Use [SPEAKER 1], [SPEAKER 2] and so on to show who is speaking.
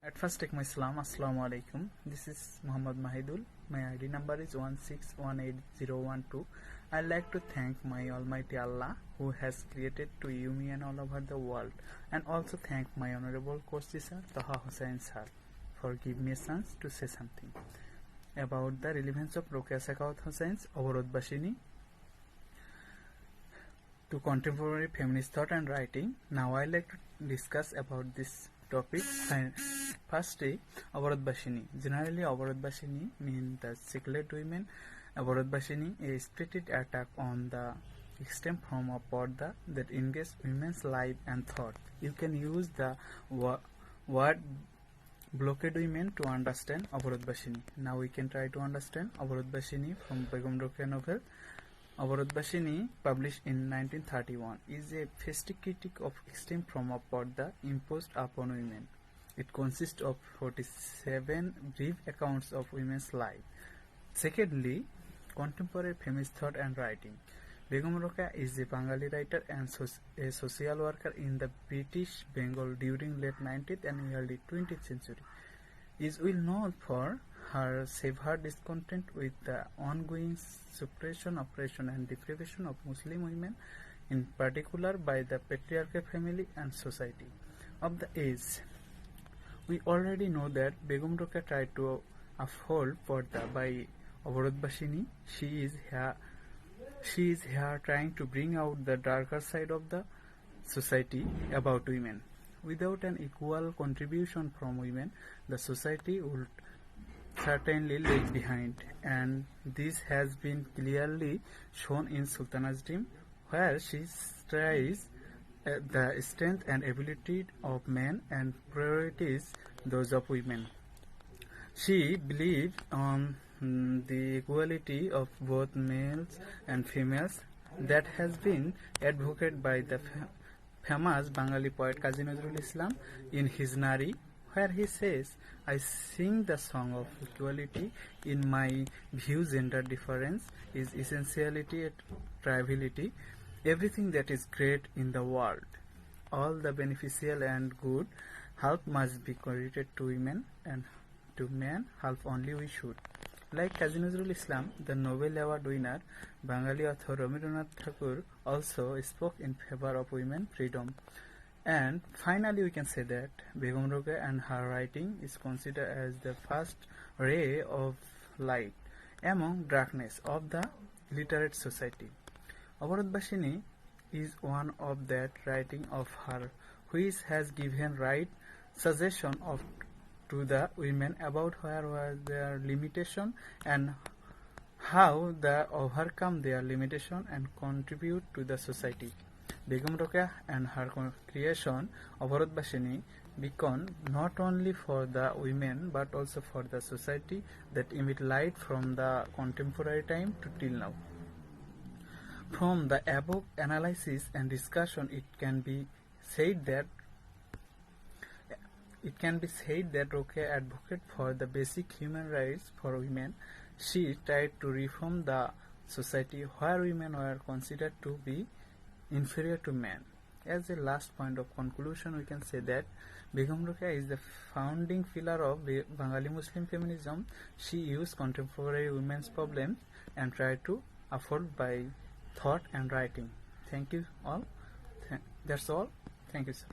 [SPEAKER 1] At first, take my salam. Assalamu alaikum. This is Muhammad Mahidul. My ID number is 1618012. I'd like to thank my Almighty Allah who has created to human all over the world, and also thank my honorable coach teacher Taha Hussain sir for giving me a chance to say something about the relevance of Rokeya Sakawat Hussein's Avarod Bashini to contemporary feminist thought and writing. Now I like to discuss about this topic. Firstly, Avarod Bashini. Generally, Avarod Bashini means the secular women. Avarod Bashini is a spirited attack on the extreme form of Porda that engage women's life and thought. You can use the word blockade women to understand Avarod Bashini. Now we can try to understand Avarod Bashini from Begum Rokeya novel. Avarod Bashini, published in 1931, is a festive critique of extreme form of Porda imposed upon women. It consists of 47 brief accounts of women's life. Secondly, contemporary feminist thought and writing. Begum Rokeya is a Bengali writer and a social worker in the British Bengal during late 19th and early 20th century. Is well known for her severe discontent with the ongoing suppression, oppression and deprivation of Muslim women, in particular by the patriarchal family and society of the age. We already know that Begum Rokeya tried to uphold Porda by Avarod Bashini. She is here trying to bring out the darker side of the society about women. Without an equal contribution from women, the society would certainly lag behind, and this has been clearly shown in Sultana's Dream, where she strives the strength and ability of men and priorities those of women. She believed on the equality of both males and females that has been advocated by the famous Bengali poet Kazi Nazrul Islam in his Nari, where he says, I sing the song of equality. In my view, gender difference is essentiality and triviality. Everything that is great in the world, all the beneficial and good, half must be credited to women, and to men half only we should. Like Kazi Nazrul Islam, the Nobel Award winner, Bengali author Rabindranath Tagore also spoke in favor of women freedom. And finally, we can say that Begum Rokeya and her writing is considered as the first ray of light among darkness of the literate society. Avarod Bashini is one of that writing of her which has given right suggestion to the women about where was their limitation and how they overcome their limitation and contribute to the society. Begum Rokeya and her creation, Avarod Bashini, become not only for the women but also for the society that emit light from the contemporary time to till now. From the above analysis and discussion, it can be said that Rokeya advocated for the basic human rights for women. She tried to reform the society where women were considered to be inferior to men. As a last point of conclusion, we can say that Begum Rokeya is the founding pillar of Bengali Muslim feminism. She used contemporary women's problems and tried to afford by thought and writing. Thank you all. That's all. Thank you, sir.